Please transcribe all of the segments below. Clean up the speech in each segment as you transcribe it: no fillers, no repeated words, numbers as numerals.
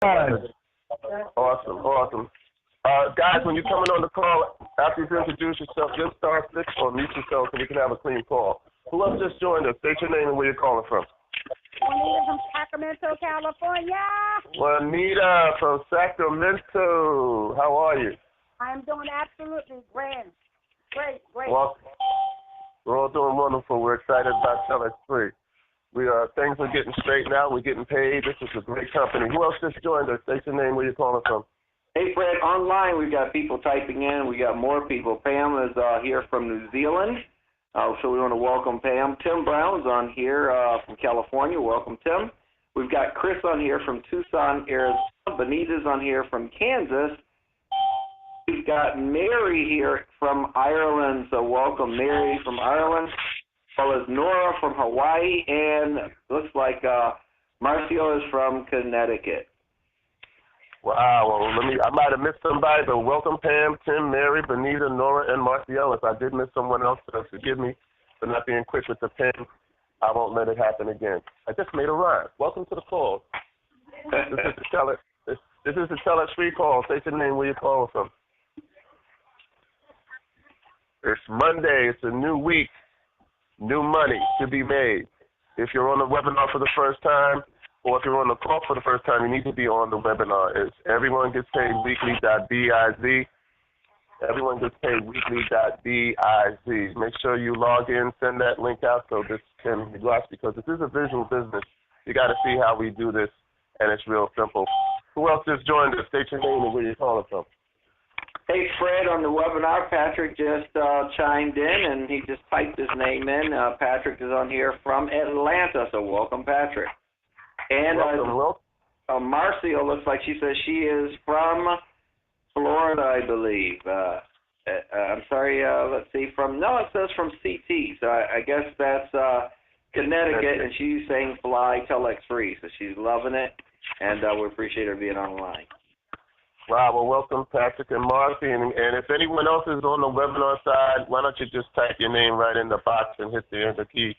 Awesome, awesome. Guys, when you're coming on the call, after you introduce yourself, just star 6 or mute yourself so we can have a clean call. Who else just joined us? State your name and where you're calling from. Juanita from Sacramento, California. Juanita from Sacramento. How are you? I'm doing absolutely grand. Great. Well, we're all doing wonderful. We're excited about TelexFree. Things are getting straightened out. We're getting paid. This is a great company. Who else just joined us? State your name, where you're calling from. Hey, Fred, online we've got people typing in. We got more people. Pam is here from New Zealand, so we want to welcome Pam. Tim Brown's on here from California. Welcome, Tim. We've got Chris on here from Tucson, Arizona. Benita's on here from Kansas. We've got Mary here from Ireland, so welcome, Mary from Ireland. As well as Nora from Hawaii, and looks like Marcio is from Connecticut. Wow, well, I might have missed somebody, but welcome Pam, Tim, Mary, Benita, Nora, and Marciel. If I did miss someone else, forgive me for not being quick with the pen. I won't let it happen again. I just made a rhyme. Welcome to the call. This is the TelexFree call. Say your name, where you're calling from. It's Monday. It's a new week. New money to be made. If you're on the webinar for the first time, or if you're on the call for the first time, you need to be on the webinar. It's everyone gets paid weekly.biz. Everyone gets paid weekly.biz. Make sure you log in, send that link out so this can be watched, because this is a visual business. You got to see how we do this, and it's real simple. Who else just joined us? State your name and where you're calling from. Hey, Fred, on the webinar, Patrick just chimed in, and he just typed his name in. Patrick is on here from Atlanta, so welcome, Patrick. And Marcia looks like she says she is from Florida, I believe. I'm sorry, let's see, it says from CT, so I guess that's Connecticut, and she's saying fly TelexFree, so she's loving it, and we appreciate her being online. Wow, well, welcome, Patrick and Marcy. And if anyone else is on the webinar side, why don't you just type your name right in the box and hit the enter key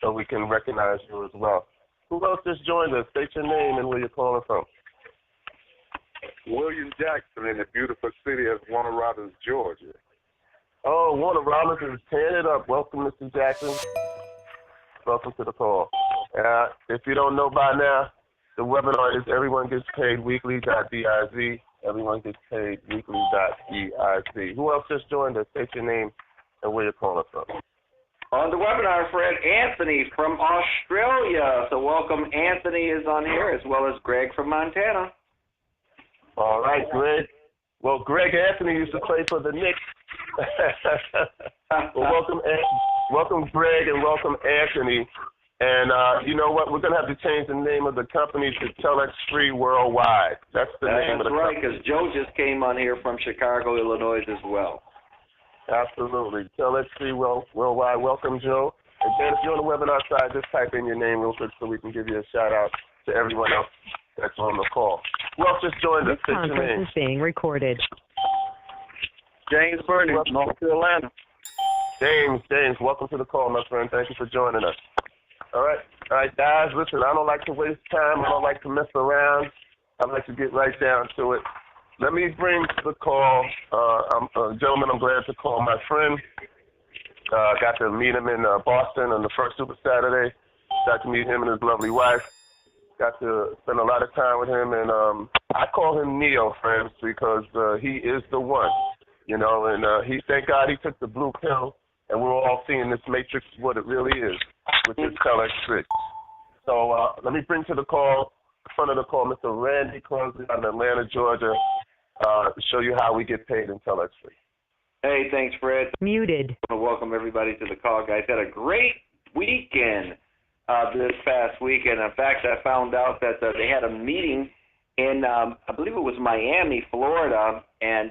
so we can recognize you as well. Who else just joined us? State your name and where you're calling from. William Jackson in the beautiful city of Warner Robins, Georgia. Oh, Warner Robins is tearing it up. Welcome, Mr. Jackson. Welcome to the call. If you don't know by now, the webinar is everyone gets paid weekly.biz. Everyone gets paid weekly.biz. Who else just joined us? State your name and where you're calling from. On the webinar, Fred, Anthony from Australia. So welcome, Anthony is on here, as well as Greg from Montana. All right, Greg. Well, Greg Anthony used to play for the Knicks. Well, welcome, Greg, and welcome, Anthony. And you know what? We're going to have to change the name of the company to TelexFree Worldwide. That's the name of the company. That's right, because Joe just came on here from Chicago, Illinois as well. Absolutely. TelexFree Worldwide. Welcome, Joe. And then if you're on the webinar side, just type in your name real quick so we can give you a shout-out to everyone else that's on the call. Who else just joined us? This conference is being recorded. James Burney, North Carolina. James, welcome to the call, my friend. Thank you for joining us. All right, guys, listen, I don't like to waste time. I don't like to mess around. I like to get right down to it. Let me bring to the call, gentlemen, I'm glad to call my friend. Got to meet him in Boston on the first Super Saturday. Got to meet him and his lovely wife. Got to spend a lot of time with him, and I call him Neo, friends, because he is the one, you know, and thank God he took the blue pill, and we're all seeing this matrix what it really is, which is TelexFree. So let me bring to the call, front of the call, Mr. Randy Clumsy out in Atlanta, Georgia, to show you how we get paid in TelexFree. Hey, thanks, Fred. Muted. I want to welcome everybody to the call, guys. Had a great weekend this past weekend. In fact, I found out that they had a meeting in, I believe it was Miami, Florida, and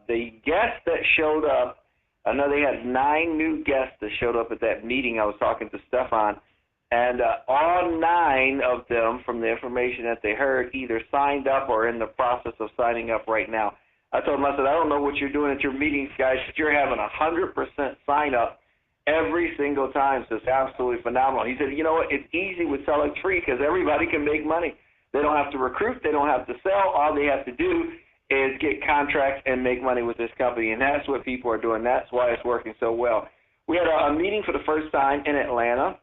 the guests that showed up, I know they had 9 new guests that showed up at that meeting. I was talking to Stefan, and all 9 of them, from the information that they heard, either signed up or in the process of signing up right now. I told him, I said, I don't know what you're doing at your meetings, guys, but you're having 100% sign up every single time. So it's absolutely phenomenal. He said, you know what, it's easy with TelexFree because everybody can make money. They don't have to recruit. They don't have to sell. All they have to do is get contracts and make money with this company, and that's what people are doing. That's why it's working so well. We had a meeting for the first time in Atlanta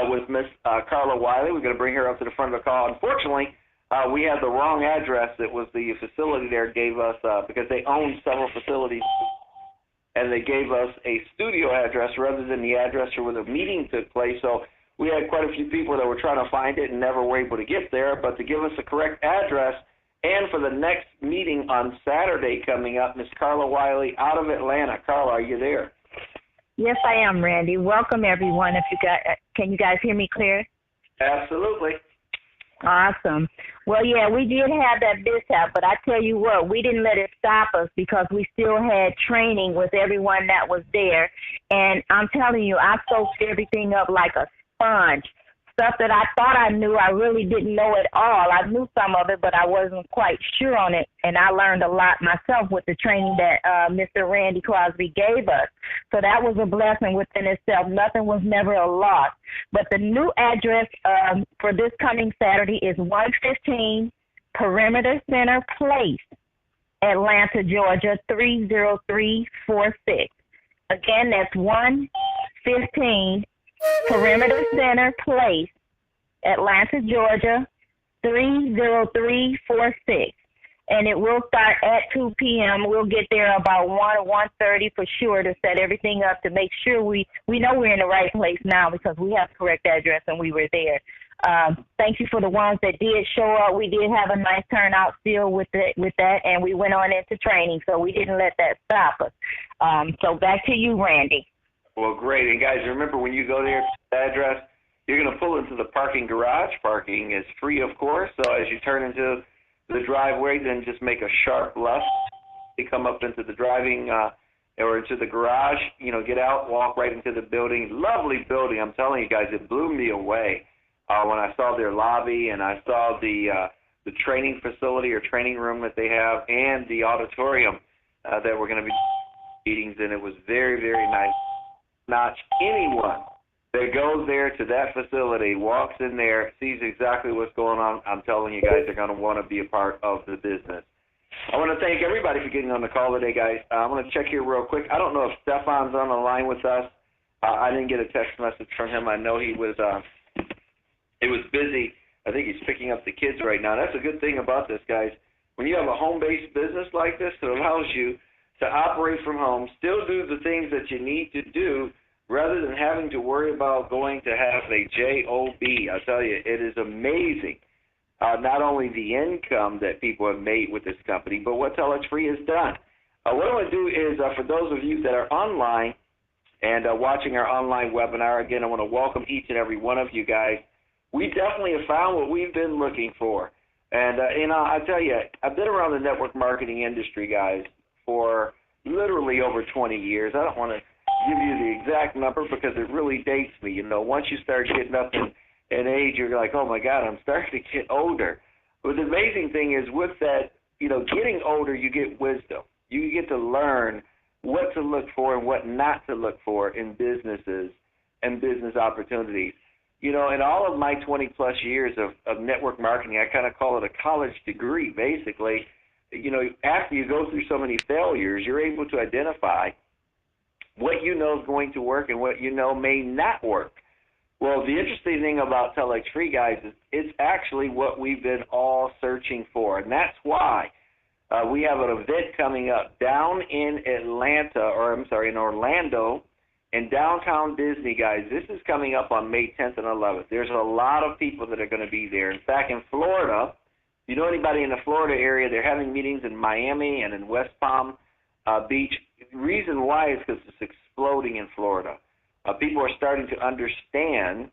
with Miss Karla Wiley. We're going to bring her up to the front of the call. Unfortunately, we had the wrong address. It was the facility there gave us, because they own several facilities, and they gave us a studio address rather than the address where the meeting took place. So we had quite a few people that were trying to find it and never were able to get there. But to give us the correct address, and for the next meeting on Saturday coming up, Miss Karla Wiley out of Atlanta. Karla, are you there? Yes, I am, Randy. Welcome, everyone. Can you guys hear me clear? Absolutely. Awesome. Well, yeah, we did have that mishap, but I tell you what, we didn't let it stop us because we still had training with everyone that was there. And I'm telling you, I soaked everything up like a sponge. Stuff that I thought I knew, I really didn't know at all. I knew some of it, but I wasn't quite sure on it. And I learned a lot myself with the training that Mr. Randy Crosby gave us. So that was a blessing within itself. Nothing was never a loss. But the new address for this coming Saturday is 115 Perimeter Center Place, Atlanta, Georgia, 30346. Again, that's 115 Perimeter Center Place, Atlanta, Georgia, 30346. And it will start at 2 p.m. We'll get there about 1 or 1:30 for sure to set everything up to make sure we know we're in the right place now because we have the correct address and we were there. Thank you for the ones that did show up. We did have a nice turnout still with that, and we went on into training, so we didn't let that stop us. So back to you, Randy. Well, great. And, guys, remember when you go there to the address, you're going to pull into the parking garage. Parking is free, of course. So as you turn into the driveway, then just make a sharp left. You come up into the driving or into the garage, get out, walk right into the building. Lovely building. I'm telling you guys, it blew me away when I saw their lobby and I saw the training facility or training room that they have and the auditorium that we're going to be meetings in. It was very, very nice. Not anyone that goes there to that facility, walks in there, sees exactly what's going on. I'm telling you guys, they're going to want to be a part of the business. I want to thank everybody for getting on the call today, guys. I'm going to check here real quick. I don't know if Stefan's on the line with us. I didn't get a text message from him. I know he was busy. I think he's picking up the kids right now. That's a good thing about this, guys. When you have a home-based business like this, it allows you to operate from home, still do the things that you need to do rather than having to worry about going to have a job. I tell you, it is amazing not only the income that people have made with this company, but what TelexFree has done. What I want to do is, for those of you that are online and watching our online webinar, again, I want to welcome each and every one of you guys. We definitely have found what we've been looking for. And, I tell you, I've been around the network marketing industry, guys, for literally over 20 years. I don't want to give you the exact number because it really dates me. Once you start getting up in age, you're like, oh, my God, I'm starting to get older. But the amazing thing is with that, getting older, you get wisdom. You get to learn what to look for and what not to look for in businesses and business opportunities. In all of my 20-plus years of network marketing, I kind of call it a college degree, basically. After you go through so many failures, you're able to identify what is going to work and what may not work. Well, the interesting thing about TelexFree, guys, is it's actually what we've been all searching for, and that's why we have an event coming up down in Orlando, in downtown Disney, guys. This is coming up on May 10th and 11th. There's a lot of people that are going to be there. In fact, in Florida, if you know anybody in the Florida area, they're having meetings in Miami and in West Palm Beach. The reason why is because it's exploding in Florida. People are starting to understand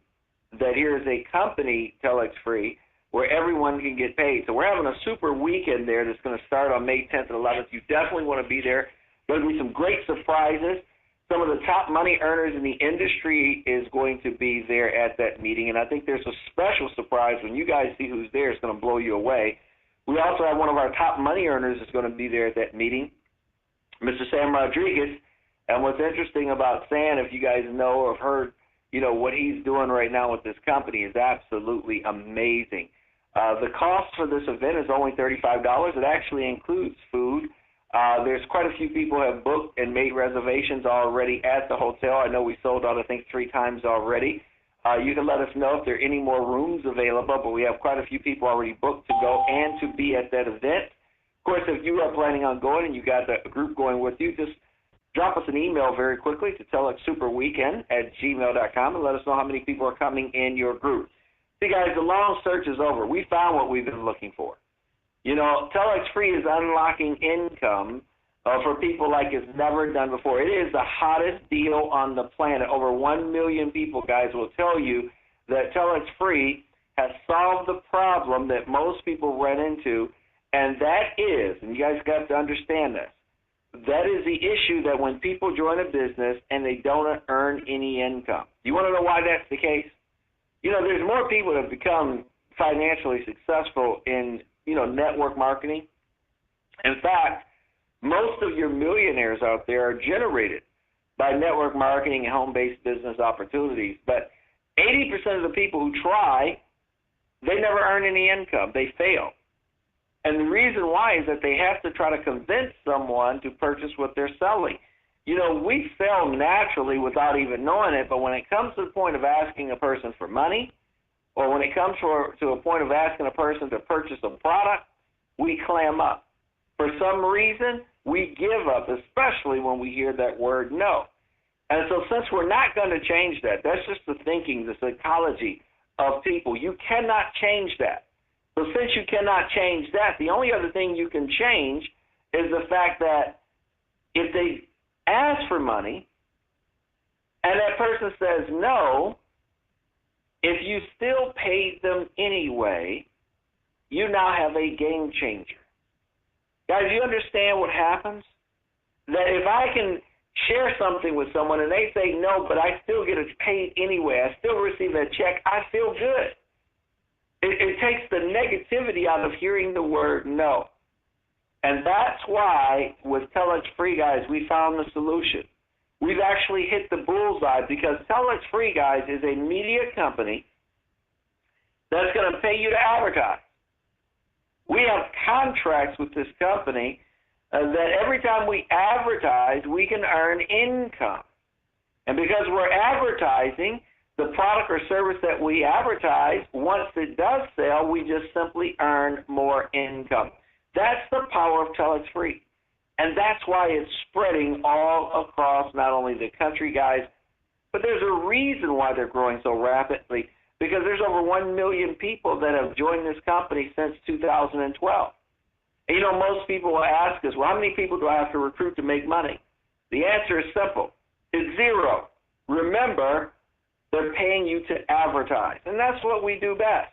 that here is a company, TelexFree, where everyone can get paid. So we're having a super weekend there that's going to start on May 10th and 11th. You definitely want to be there. There's going to be some great surprises. Some of the top money earners in the industry is going to be there at that meeting, and I think there's a special surprise when you guys see who's there. It's going to blow you away. We also have one of our top money earners is going to be there at that meeting, Mr. Sam Rodriguez. And what's interesting about Sam, if you guys know or have heard, what he's doing right now with this company is absolutely amazing. The cost for this event is only $35. It actually includes food. There's quite a few people who have booked and made reservations already at the hotel. I know we sold out, I think, 3 times already. You can let us know if there are any more rooms available, but we have quite a few people already booked to go and to be at that event. Of course, if you are planning on going and you got a group going with you, just drop us an email very quickly to telexsuperweekend@gmail.com and let us know how many people are coming in your group. See, guys, the long search is over. We found what we've been looking for. You know, TelexFree is unlocking income for people like it's never done before. It is the hottest deal on the planet. Over 1 million people, guys, will tell you that TelexFree has solved the problem that most people run into, and that is, and you guys got to understand this, that is the issue that when people join a business and they don't earn any income. You want to know why that's the case? You know, there's more people that have become financially successful in, network marketing. In fact, most of your millionaires out there are generated by network marketing and home-based business opportunities. But 80% of the people who try, they never earn any income. They fail. And the reason why is that they have to try to convince someone to purchase what they're selling. You know, we sell naturally without even knowing it, but when it comes to the point of asking a person for money, or when it comes to a point of asking a person to purchase a product, we clam up. For some reason, we give up, especially when we hear that word no. And so since we're not going to change that, that's just the thinking, the psychology of people. You cannot change that. So since you cannot change that, the only other thing you can change is the fact that if they ask for money and that person says no, if you still paid them anyway, you now have a game changer. Guys, you understand what happens? That if I can share something with someone and they say no, but I still get it paid anyway, I still receive that check, I feel good. It takes the negativity out of hearing the word no. And that's why with TelexFree, guys, we found the solution. We've actually hit the bullseye because TelexFree, guys, is a media company that's going to pay you to advertise. We have contracts with this company that every time we advertise, we can earn income. And because we're advertising, the product or service that we advertise, once it does sell, we just simply earn more income. That's the power of TelexFree. And that's why it's spreading all across not only the country, guys, but there's a reason why they're growing so rapidly, because there's over 1 million people that have joined this company since 2012. And, most people will ask us, well, how many people do I have to recruit to make money? The answer is simple. It's 0. Remember, they're paying you to advertise, and that's what we do best.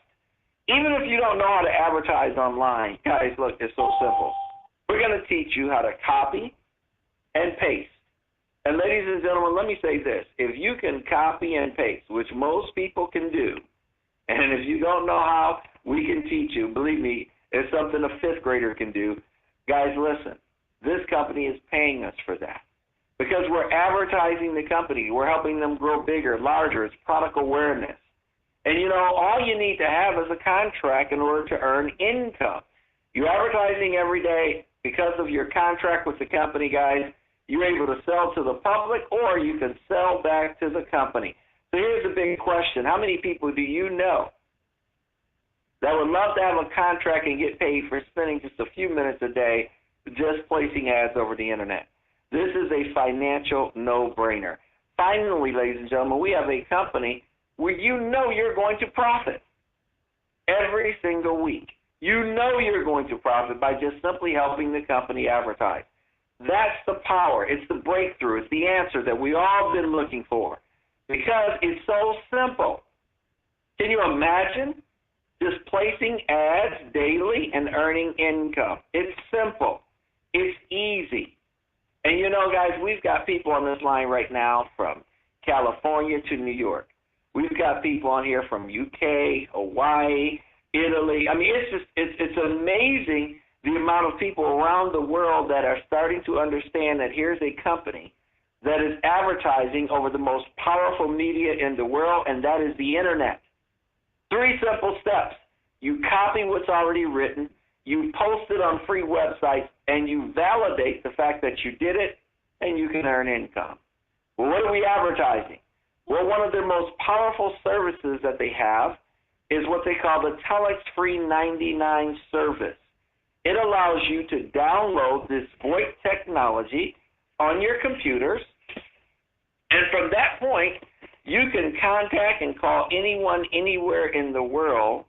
Even if you don't know how to advertise online, guys, look, it's so simple. We're going to teach you how to copy and paste. And ladies and gentlemen, let me say this. If you can copy and paste, which most people can do, and if you don't know how, we can teach you. Believe me, it's something a 5th grader can do. Guys, listen, this company is paying us for that because we're advertising the company. We're helping them grow bigger, larger. It's product awareness. And, all you need to have is a contract in order to earn income. You're advertising every day. Because of your contract with the company, guys, you're able to sell to the public or you can sell back to the company. So here's a big question. How many people do you know that would love to have a contract and get paid for spending just a few minutes a day just placing ads over the internet? This is a financial no-brainer. Finally, ladies and gentlemen, we have a company where you're going to profit every single week. You're going to profit by just simply helping the company advertise. That's the power. It's the breakthrough. It's the answer that we all been looking for because it's so simple. Can you imagine just placing ads daily and earning income? It's simple. It's easy. And guys, we've got people on this line right now from California to New York. We've got people on here from UK, Hawaii, Italy. I mean, it's amazing the amount of people around the world that are starting to understand that here's a company that is advertising over the most powerful media in the world, and that is the internet. 3 simple steps. you copy what's already written, you post it on free websites, and you validate the fact that you did it, and you can earn income. Well, what are we advertising? Well, one of their most powerful services that they have is what they call the TelexFree 99 service. It allows you to download this VoIP technology on your computers, and from that point, you can contact and call anyone anywhere in the world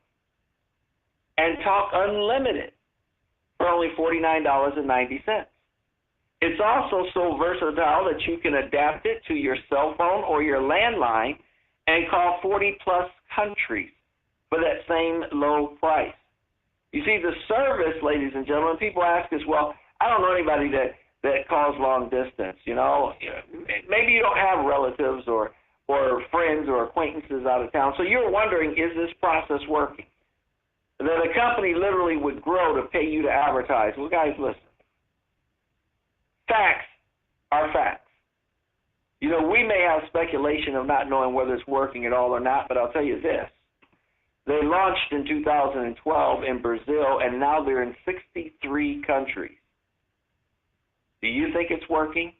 and talk unlimited for only $49.90. It's also so versatile that you can adapt it to your cell phone or your landline and call 40-plus countries for that same low price. You see, the service, ladies and gentlemen, people ask us, well, I don't know anybody that calls long distance. You know, maybe you don't have relatives or friends or acquaintances out of town, so you're wondering, is this process working? That a company literally would grow to pay you to advertise. Well, guys, listen. Facts are facts. You know, we may have speculation of not knowing whether it's working at all or not, but I'll tell you this. They launched in 2012 in Brazil, and now they're in 63 countries. Do you think it's working?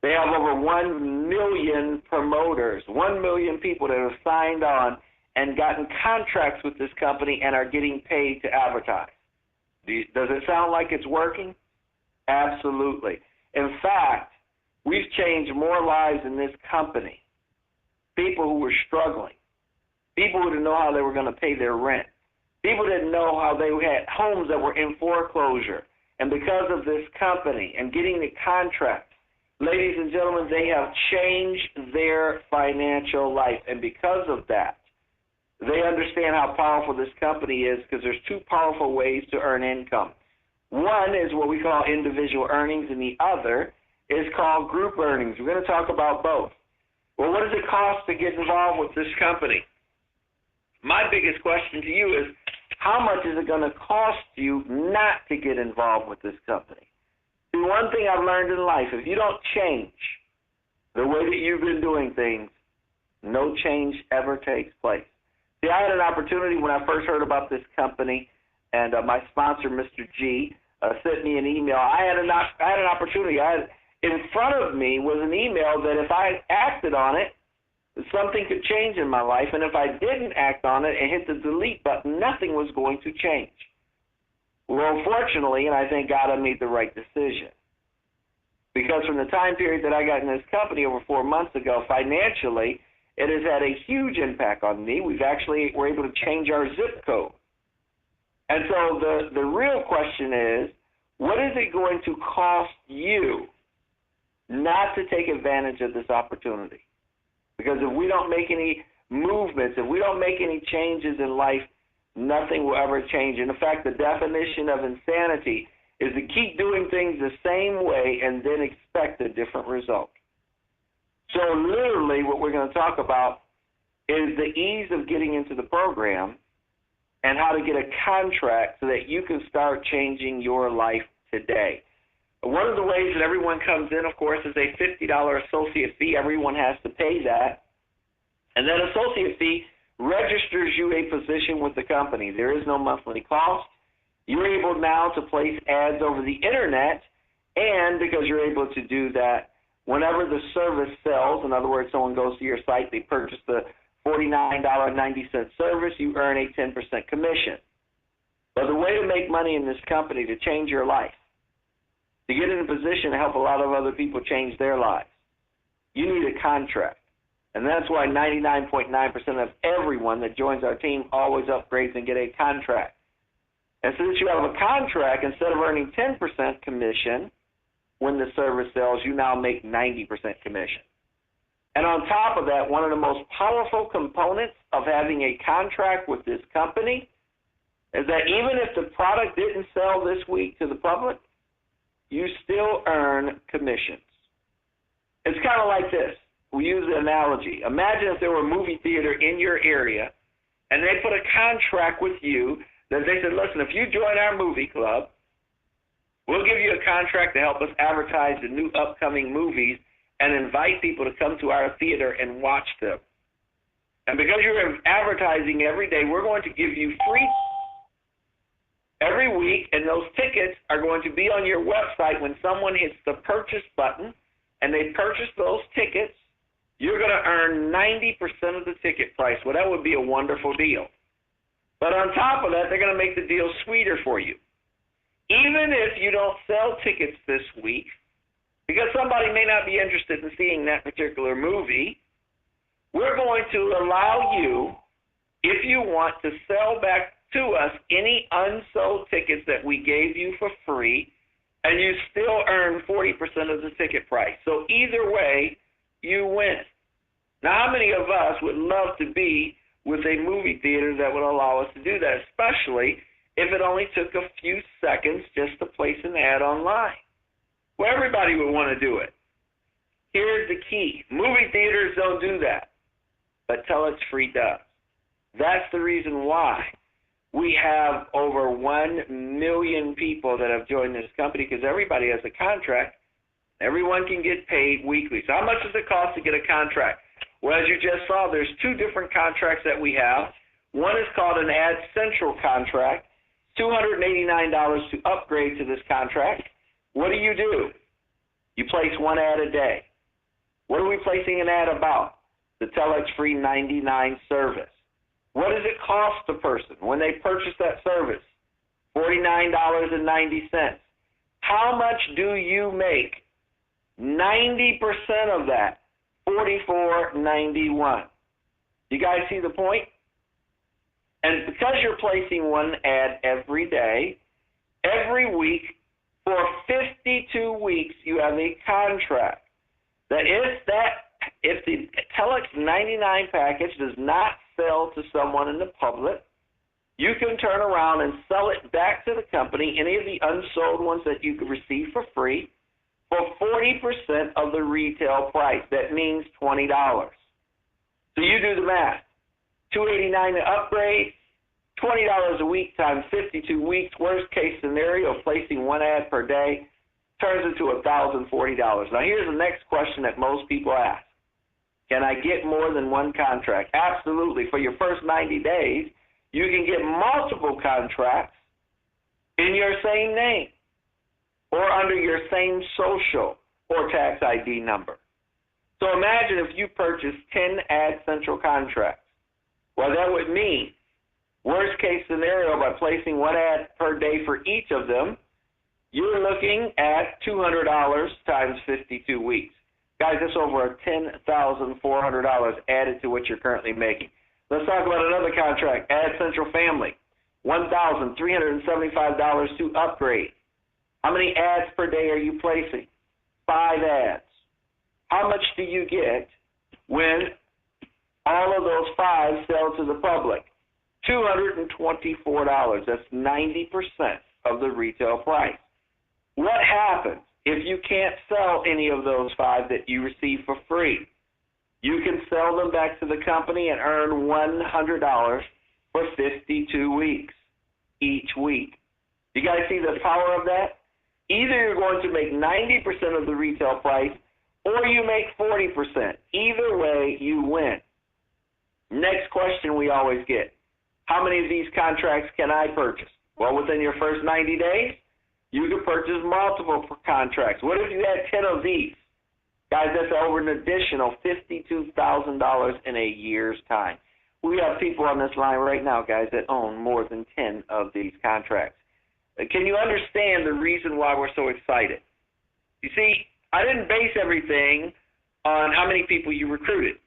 They have over 1 million promoters, 1 million people that have signed on and gotten contracts with this company and are getting paid to advertise. Does it sound like it's working? Absolutely. In fact, we've changed more lives in this company. People who were struggling. People who didn't know how they were going to pay their rent. People didn't know how they had homes that were in foreclosure. And because of this company and getting the contracts, ladies and gentlemen, they have changed their financial life. And because of that, they understand how powerful this company is, because there's two powerful ways to earn income. One is what we call individual earnings, and the other is called group earnings. We're going to talk about both. Well, what does it cost to get involved with this company? My biggest question to you is, how much is it going to cost you not to get involved with this company? See, one thing I've learned in life, if you don't change the way that you've been doing things, no change ever takes place. See, I had an opportunity when I first heard about this company, and my sponsor, Mr. G, sent me an email. I had an opportunity. In front of me was an email that if I acted on it, something could change in my life, and if I didn't act on it and hit the delete button, nothing was going to change. Well, fortunately, and I thank God I made the right decision, because from the time period that I got in this company over 4 months ago, financially, it has had a huge impact on me. We're able to change our zip code. And so the real question is, what is it going to cost you not to take advantage of this opportunity? Because if we don't make any movements, if we don't make any changes in life, nothing will ever change. And in fact, the definition of insanity is to keep doing things the same way and then expect a different result. So literally what we're going to talk about is the ease of getting into the program and how to get a contract so that you can start changing your life today. One of the ways that everyone comes in, of course, is a $50 associate fee. Everyone has to pay that. And that associate fee registers you a position with the company. There is no monthly cost. You're able now to place ads over the Internet, and because you're able to do that, whenever the service sells, in other words, someone goes to your site, they purchase the $49.90 service, you earn a 10% commission. But the way to make money in this company, to change your life, to get in a position to help a lot of other people change their lives, you need a contract. And that's why 99.9% of everyone that joins our team always upgrades and get a contract. And since you have a contract, instead of earning 10% commission when the service sells, you now make 90% commission. And on top of that, one of the most powerful components of having a contract with this company is that even if the product didn't sell this week to the public, you still earn commissions. It's kind of like this. We use the analogy. Imagine if there were a movie theater in your area and they put a contract with you that they said, listen, if you join our movie club, we'll give you a contract to help us advertise the new upcoming movies and invite people to come to our theater and watch them. And because you're advertising every day, we're going to give you free every week, and those tickets are going to be on your website when someone hits the purchase button and they purchase those tickets. You're going to earn 90% of the ticket price. Well, that would be a wonderful deal. But on top of that, they're going to make the deal sweeter for you. Even if you don't sell tickets this week, because somebody may not be interested in seeing that particular movie, we're going to allow you, if you want, to sell back to us any unsold tickets that we gave you for free, and you still earn 40% of the ticket price. So either way, you win. Now, how many of us would love to be with a movie theater that would allow us to do that, especially if it only took a few seconds just to place an ad online? Well, everybody would want to do it. Here's the key. Movie theaters don't do that, but TelexFree does. That's the reason why we have over 1 million people that have joined this company, because everybody has a contract. Everyone can get paid weekly. So how much does it cost to get a contract? Well, as you just saw, there's 2 different contracts that we have. One is called an AdCentral contract, $289 to upgrade to this contract. What do? You place 1 ad a day. What are we placing an ad about? The TelexFree 99 service. What does it cost the person when they purchase that service? $49.90. How much do you make? 90% of that, $44.91. You guys see the point? And because you're placing 1 ad every day, every week, for 52 weeks, you have a contract that if the Telex 99 package does not sell to someone in the public, you can turn around and sell it back to the company, any of the unsold ones that you could receive for free, for 40% of the retail price. That means $20. So you do the math. $289 to upgrade, $20 a week times 52 weeks. Worst case scenario, placing 1 ad per day turns into $1,040. Now here's the next question that most people ask. Can I get more than 1 contract? Absolutely. For your first 90 days, you can get multiple contracts in your same name or under your same social or tax ID number. So imagine if you purchased 10 AdCentral contracts. Well, that would mean, worst case scenario, by placing 1 ad per day for each of them, you're looking at $200 times 52 weeks. Guys, that's over $10,400 added to what you're currently making. Let's talk about another contract, AdCentral Family, $1,375 to upgrade. How many ads per day are you placing? 5 ads. How much do you get when all of those 5 sell to the public? $224. That's 90% of the retail price. What happens if you can't sell any of those 5 that you receive for free? You can sell them back to the company and earn $100 for 52 weeks each week. You guys see the power of that? Either you're going to make 90% of the retail price or you make 40%. Either way, you win. Next question we always get. How many of these contracts can I purchase? Well, within your first 90 days, you can purchase multiple contracts. What if you had 10 of these? Guys, that's over an additional $52,000 in a year's time. We have people on this line right now, guys, that own more than 10 of these contracts. Can you understand the reason why we're so excited? You see, I didn't base everything on how many people you recruited.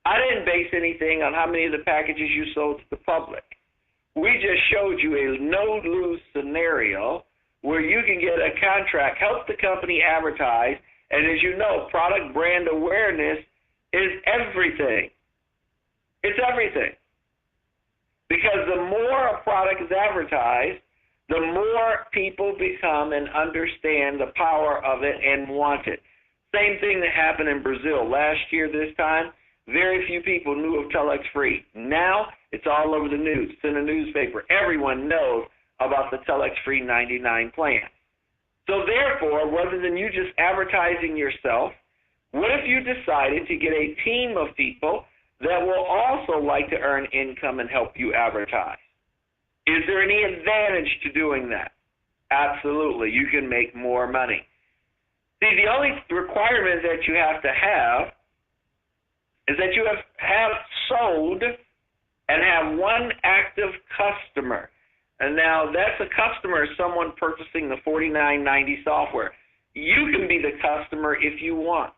I didn't base anything on how many of the packages you sold to the public. We just showed you a no-lose scenario where you can get a contract, help the company advertise, and as you know, product brand awareness is everything. It's everything. Because the more a product is advertised, the more people become and understand the power of it and want it. Same thing that happened in Brazil. Last year this time, very few people knew of TelexFree. Now, it's all over the news. It's in the newspaper. Everyone knows about the TelexFree 99 plan. So therefore, rather than you just advertising yourself, what if you decided to get a team of people that will also like to earn income and help you advertise? Is there any advantage to doing that? Absolutely. You can make more money. See, the only requirement that you have to have is that you have sold and have one active customer. And now that's a customer, someone purchasing the $49.90 software. You can be the customer if you want.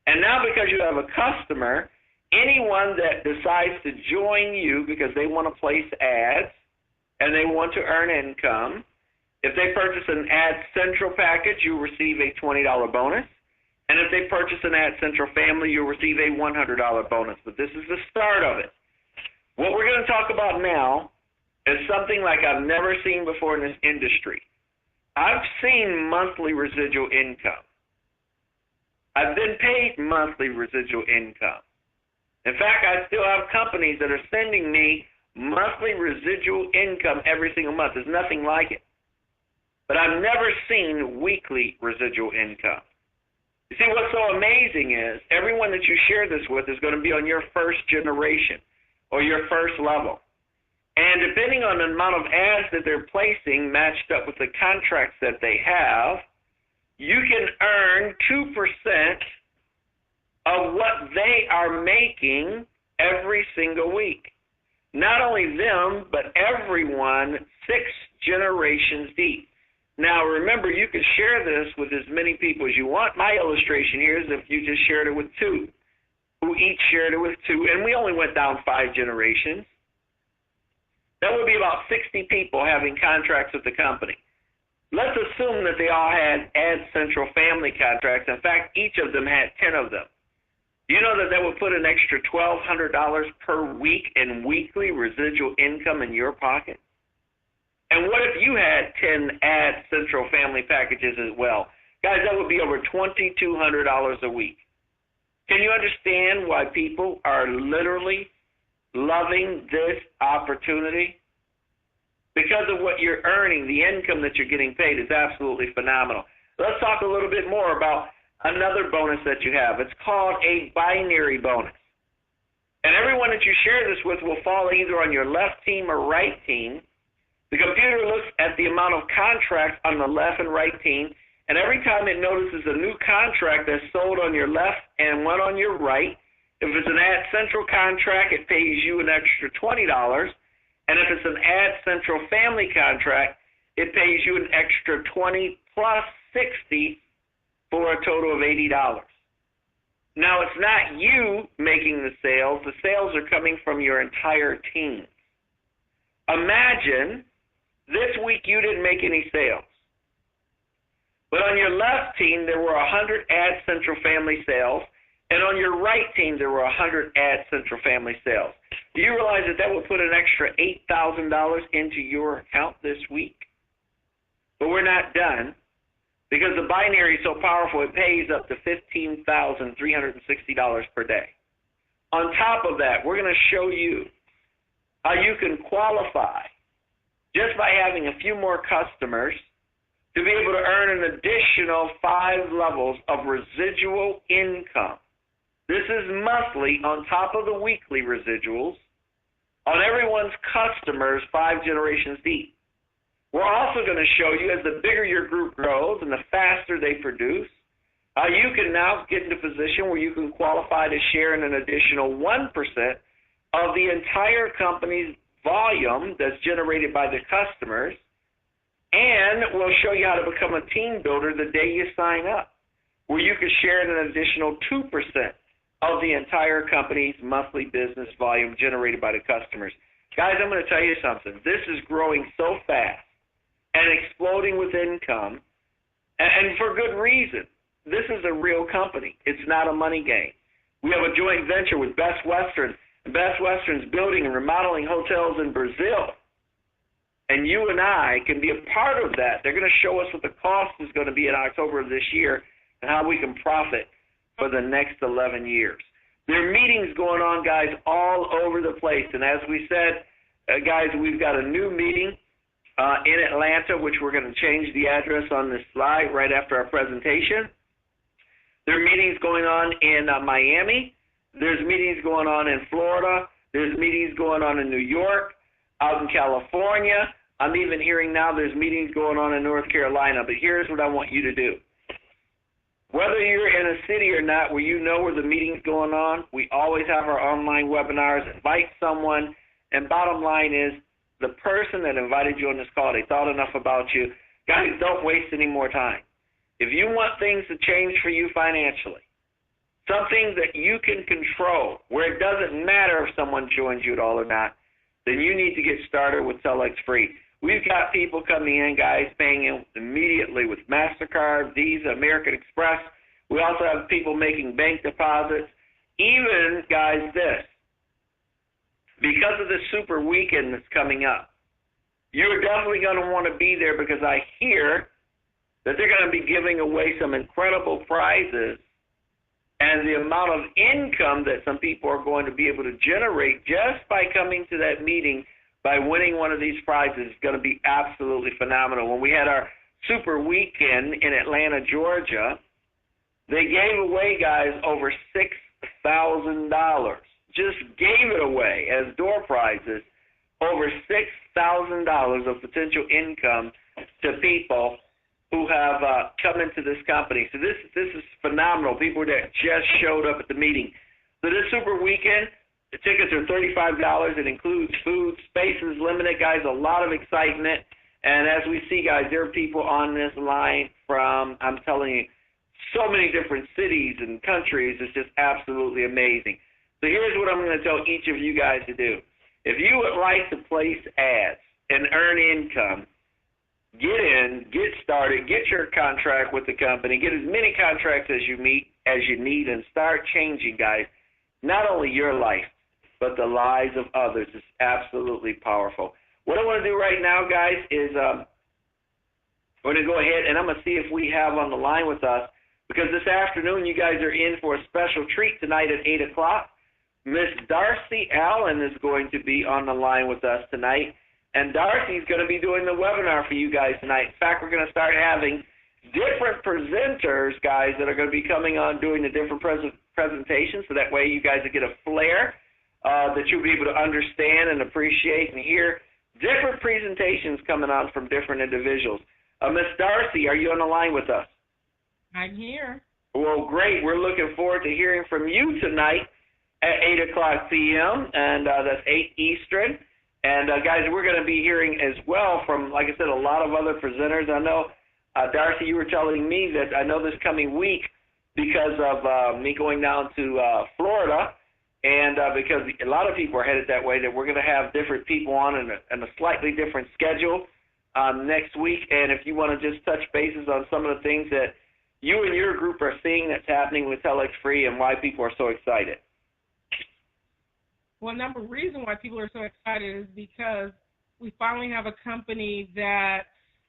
And now because you have a customer, anyone that decides to join you because they want to place ads and they want to earn income, if they purchase an Ad Central package, you'll receive a $20 bonus. And if they purchase an Ad Central family, you'll receive a $100 bonus. But this is the start of it. What we're going to talk about now is something like I've never seen before in this industry. I've seen monthly residual income. I've been paid monthly residual income. In fact, I still have companies that are sending me monthly residual income every single month. There's nothing like it. But I've never seen weekly residual income. You see, what's so amazing is everyone that you share this with is going to be on your first generation or your first level. And depending on the amount of ads that they're placing matched up with the contracts that they have, you can earn 2% of what they are making every single week. Not only them, but everyone 6 generations deep. Now, remember, you can share this with as many people as you want. My illustration here is if you just shared it with 2, who each shared it with 2, and we only went down 5 generations. That would be about 60 people having contracts with the company. Let's assume that they all had Ad Central family contracts. In fact, each of them had 10 of them. You know that would put an extra $1,200 per week in weekly residual income in your pocket? And what if you had 10 Ad Central family packages as well? Guys, that would be over $2,200 a week. Can you understand why people are literally loving this opportunity? Because of what you're earning, the income that you're getting paid is absolutely phenomenal. Let's talk a little bit more about another bonus that you have. It's called a binary bonus. And everyone that you share this with will fall either on your left team or right team. The computer looks at the amount of contracts on the left and right team, and every time it notices a new contract that's sold on your left and one on your right, if it's an Ad Central contract, it pays you an extra $20, and if it's an Ad Central family contract, it pays you an extra $20 plus $60 for a total of $80. Now, it's not you making the sales are coming from your entire team. Imagine this week you didn't make any sales. But on your left team, there were 100 Ad Central family sales, and on your right team, there were 100 Ad Central family sales. Do you realize that would put an extra $8,000 into your account this week? But we're not done, because the binary is so powerful, it pays up to $15,360 per day. On top of that, we're going to show you how you can qualify just by having a few more customers to be able to earn an additional 5 levels of residual income. This is monthly on top of the weekly residuals on everyone's customers 5 generations deep. We're also going to show you as the bigger your group grows and the faster they produce, how you can now get into a position where you can qualify to share in an additional 1% of the entire company's volume that's generated by the customers, and we'll show you how to become a team builder the day you sign up, where you can share in an additional 2% of the entire company's monthly business volume generated by the customers. Guys, I'm going to tell you something. This is growing so fast and exploding with income, and for good reason. This is a real company. It's not a money game. We have a joint venture with Best Western. Best Western's building and remodeling hotels in Brazil. And you and I can be a part of that. They're going to show us what the cost is going to be in October of this year and how we can profit for the next 11 years. There are meetings going on, guys, all over the place. And as we said, guys, we've got a new meeting in Atlanta, which we're going to change the address on this slide right after our presentation. There are meetings going on in Miami. There's meetings going on in Florida. There's meetings going on in New York. out in California. I'm even hearing now there's meetings going on in North Carolina. But here's what I want you to do. Whether you're in a city or not where you know where the meeting's going on, we always have our online webinars. Invite someone. And bottom line is, the person that invited you on this call, they thought enough about you. Guys, don't waste any more time. If you want things to change for you financially, something that you can control, where it doesn't matter if someone joins you at all or not, then you need to get started with TelexFree. We've got people coming in, guys, paying in immediately with MasterCard, Visa, American Express. We also have people making bank deposits. Even, guys, this. Because of the super weekend that's coming up, you're definitely going to want to be there because I hear that they're going to be giving away some incredible prizes, and the amount of income that some people are going to be able to generate just by coming to that meeting by winning one of these prizes is going to be absolutely phenomenal. When we had our super weekend in Atlanta, Georgia, they gave away, guys, over $6,000. Just gave it away as door prizes, over $6,000 of potential income to people who have come into this company. So this is phenomenal. People that just showed up at the meeting. So this super weekend, the tickets are $35. It includes food, spaces limited, guys, a lot of excitement. And as we see, guys, there are people on this line from, I'm telling you, so many different cities and countries. It's just absolutely amazing. So here's what I'm going to tell each of you guys to do. If you would like to place ads and earn income, get in, get started, get your contract with the company, get as many contracts as you need, and start changing, guys, not only your life, but the lives of others. It's absolutely powerful. What I want to do right now, guys, is we're going to go ahead, and I'm going to see if we have on the line with us, because this afternoon you guys are in for a special treat tonight at 8 o'clock. Miss Darcy Allen is going to be on the line with us tonight, and Darcy's going to be doing the webinar for you guys tonight. In fact, we're going to start having different presenters, guys, that are going to be coming on doing the different presentations, so that way you guys will get a flair that you'll be able to understand and appreciate and hear different presentations coming on from different individuals. Miss Darcy, are you on the line with us? I'm here. Well, great. We're looking forward to hearing from you tonight at 8 o'clock p.m., and that's 8 Eastern. And, guys, we're going to be hearing as well from, like I said, a lot of other presenters. I know, Darcy, you were telling me that I know this coming week because of me going down to Florida, and because a lot of people are headed that way, that we're going to have different people on in a slightly different schedule next week. And if you want to just touch bases on some of the things that you and your group are seeing that's happening with TelexFree and why people are so excited. Well, number one reason why people are so excited is because we finally have a company that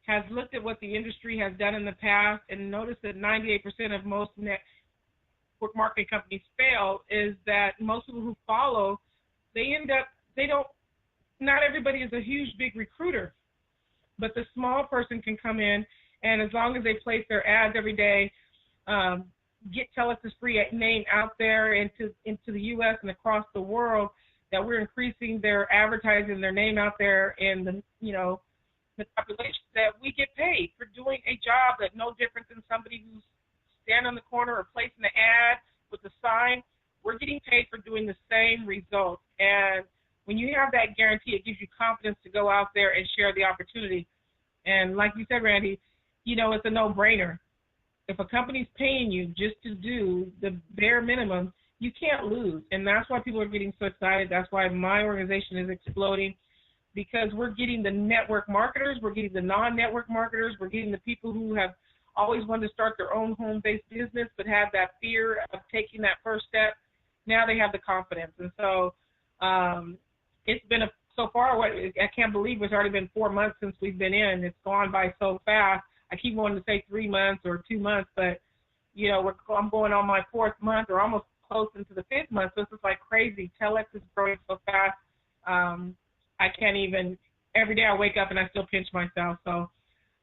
has looked at what the industry has done in the past and noticed that 98% of most network marketing companies fail, is that most people who follow, not everybody is a huge, big recruiter, but the small person can come in, and as long as they place their ads every day, get TelexFree name out there into the U.S. and across the world, that we're increasing their advertising, their name out there in the population, that we get paid for doing a job that no different than somebody who's standing on the corner or placing the ad with the sign. We're getting paid for doing the same results. And when you have that guarantee, it gives you confidence to go out there and share the opportunity. And like you said, Randy, it's a no-brainer. If a company's paying you just to do the bare minimum, you can't lose. And that's why people are getting so excited. That's why my organization is exploding, because we're getting the network marketers, we're getting the non-network marketers, we're getting the people who have always wanted to start their own home-based business but have that fear of taking that first step. Now they have the confidence. And so it's been so far, I can't believe it's already been 4 months since we've been in. It's gone by so fast. I keep wanting to say 3 months or 2 months, but, I'm going on my 4th month or almost close into the 5th month, so this is like crazy. Telex is growing so fast. I can't even, every day I wake up and I still pinch myself. So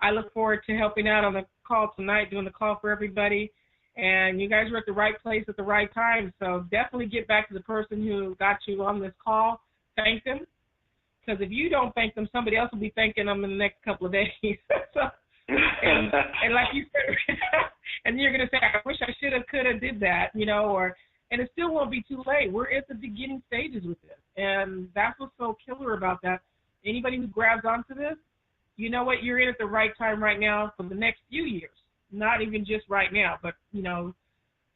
I look forward to helping out on the call tonight, doing the call for everybody. And you guys are at the right place at the right time, so definitely get back to the person who got you on this call. Thank them. Because if you don't thank them, somebody else will be thanking them in the next couple of days. So, and like you said, and you're going to say, I wish I should have, could have, did that, you know, and it still won't be too late. We're at the beginning stages with this, and that's what's so killer about that. Anybody who grabs onto this, you know what, you're in at the right time right now for the next few years, not even just right now, but, you know,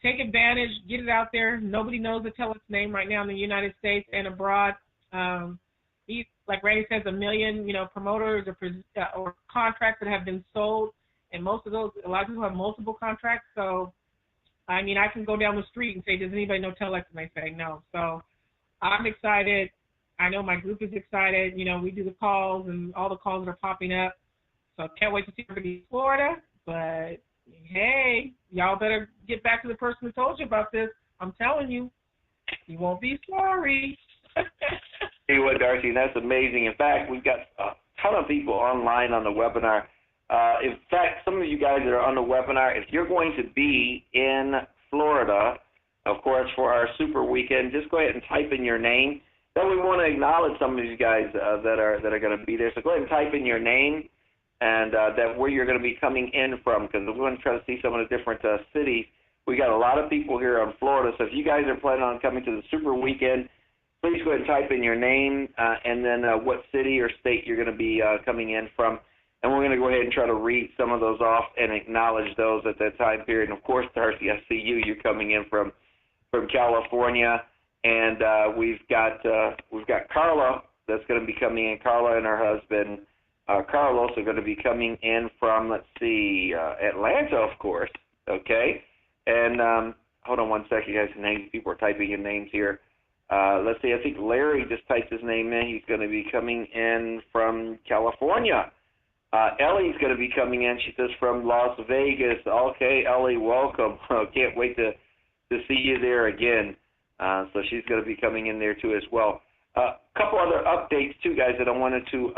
take advantage, get it out there. Nobody knows the Telex name right now in the United States and abroad. Like Randy says, 1 million, you know, promoters or contracts that have been sold, and most of those, a lot of people have multiple contracts. So, I mean, I can go down the street and say, does anybody know Telex? And they say no. So, I'm excited. I know my group is excited. You know, we do the calls, and all the calls are popping up. So, can't wait to see everybody in Florida. But hey, y'all better get back to the person who told you about this. I'm telling you, you won't be sorry. Tell you what, Darcy, that's amazing. In fact, we've got a ton of people online on the webinar. In fact, some of you guys that are on the webinar, if you're going to be in Florida, of course, for our super weekend, just go ahead and type in your name. Then we want to acknowledge some of you guys that are going to be there. So go ahead and type in your name and that where you're going to be coming in from, because we're going to try to see some of the different cities. We got a lot of people here on Florida, so if you guys are planning on coming to the super weekend, please go ahead and type in your name and then what city or state you're going to be coming in from. And we're going to go ahead and try to read some of those off and acknowledge those at that time period. And, of course, Darcy, I see you. You're coming in from California. And we've got Karla that's going to be coming in. Karla and her husband, Carlos, are going to be coming in from, let's see, Atlanta, of course. Okay. And hold on one second, guys. People are typing in names here. Let's see, I think Larry just typed his name in. He's going to be coming in from California. Ellie's going to be coming in. She says from Las Vegas. Okay, Ellie, welcome. Can't wait to see you there again. So she's going to be coming in there too as well. A couple other updates too, guys, that I wanted to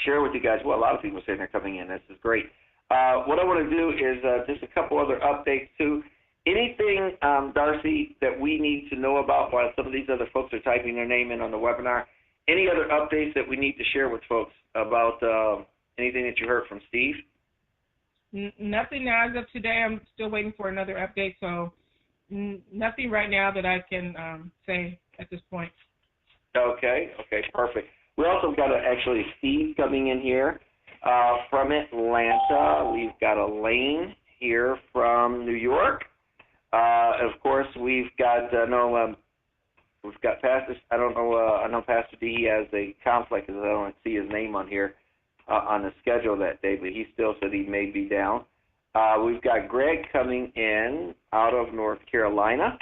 share with you guys. Well, a lot of people are saying they're coming in. This is great. What I want to do is just a couple other updates too. Anything, Darcy, that we need to know about while some of these other folks are typing their name in on the webinar? Any other updates that we need to share with folks about anything that you heard from Steve? Nothing as of today. I'm still waiting for another update, so nothing right now that I can say at this point. Okay, perfect. We also got actually Steve coming in here from Atlanta. We've got Elaine here from New York. Of course, we've got we've got Pastor. I know Pastor D has a conflict because I don't see his name on here on the schedule that day, but he still said he may be down. We've got Greg coming in out of North Carolina.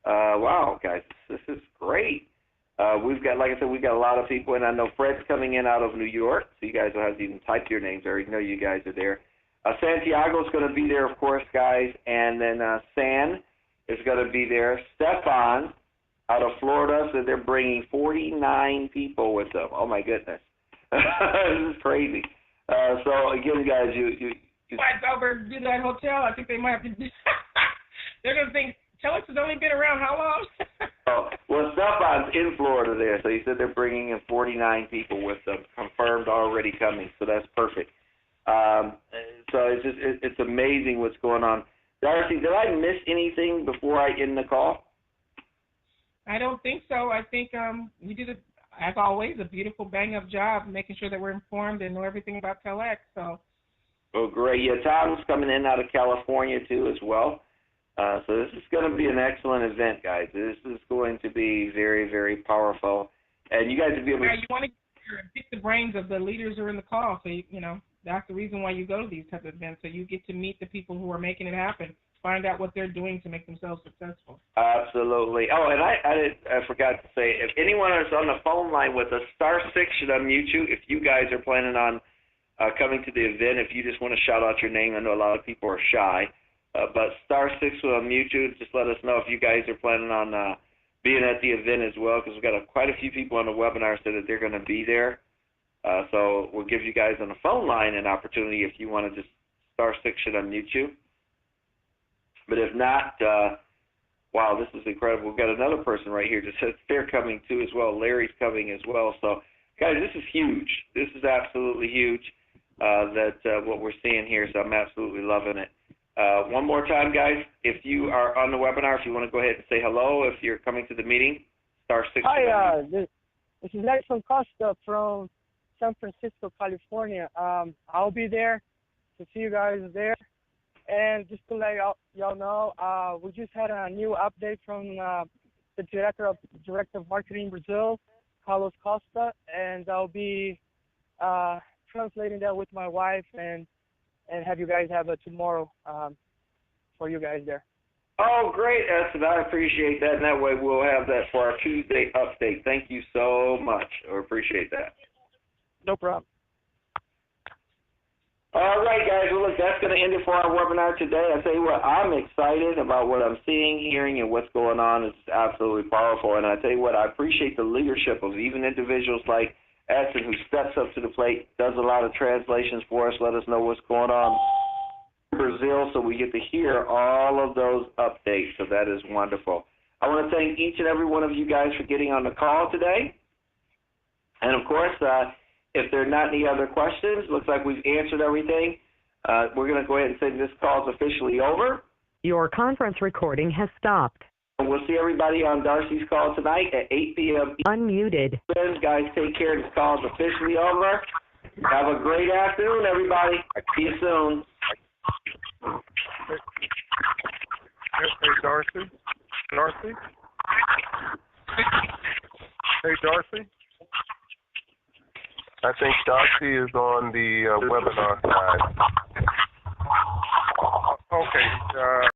Wow, guys, this is great. We've got, like I said, we've got a lot of people, and I know Fred's coming in out of New York, so you guys will have to even type your names. I already know you guys are there. Santiago's going to be there, of course, guys, and then San is going to be there. Stefan out of Florida said they're bringing 49 people with them. Oh, my goodness. This is crazy. So, again, guys, you might overdo that hotel. I think they might have to do they're going to think, Telex has only been around how long? Oh, well, Stefan's in Florida there, so he said they're bringing in 49 people with them, confirmed already coming, so that's perfect. So it's amazing what's going on. Darcy, did I miss anything before I end the call? I don't think so. I think we did, as always, a beautiful bang-up job making sure that we're informed and know everything about Telex. So. Oh, great. Yeah, Tom's coming in out of California, too, as well. So this is going to be an excellent event, guys. This is going to be very, very powerful. And you guys will be able to... You want to pick the brains of the leaders who are in the call. So, you know, that's the reason why you go to these type of events. So you get to meet the people who are making it happen, find out what they're doing to make themselves successful. Absolutely. Oh, and I forgot to say, if anyone is on the phone line with us, *6 should unmute you. If you guys are planning on coming to the event, if you just want to shout out your name, I know a lot of people are shy. But *6 will unmute you. Just let us know if you guys are planning on being at the event as well, because we've got quite a few people on the webinar so that they're going to be there. So we'll give you guys on the phone line an opportunity if you want to just *6 should unmute you. But if not, wow, this is incredible. We've got another person right here that says they're coming too as well. Larry's coming as well. So, guys, this is huge. This is absolutely huge, what we're seeing here, so I'm absolutely loving it. One more time, guys, if you are on the webinar, if you want to go ahead and say hello, if you're coming to the meeting, star 6. Hi, this is Nelson Costa from San Francisco, California. I'll be there to see you guys there. And just to let y'all know, we just had a new update from the director of marketing in Brazil, Carlos Costa, and I'll be translating that with my wife and have you guys have it tomorrow for you guys there. Oh, great, Eston. I appreciate that, and that way we'll have that for our Tuesday update. Thank you so much. I appreciate that. No problem. All right, guys. Well, look, that's going to end it for our webinar today. I tell you what, I'm excited about what I'm seeing, hearing, and what's going on. It's absolutely powerful. And I tell you what, I appreciate the leadership of even individuals like Eston, who steps up to the plate, does a lot of translations for us, let us know what's going on in Brazil, so we get to hear all of those updates. So that is wonderful. I want to thank each and every one of you guys for getting on the call today. And, of course, if there are not any other questions, looks like we've answered everything. We're going to go ahead and say this call is officially over. Your conference recording has stopped. And we'll see everybody on Darcy's call tonight at 8 p.m. Unmuted. Guys, take care. This call is officially over. Have a great afternoon, everybody. See you soon. Hey, Darcy? Darcy? Hey, Darcy? I think Darcy is on the webinar side. Okay.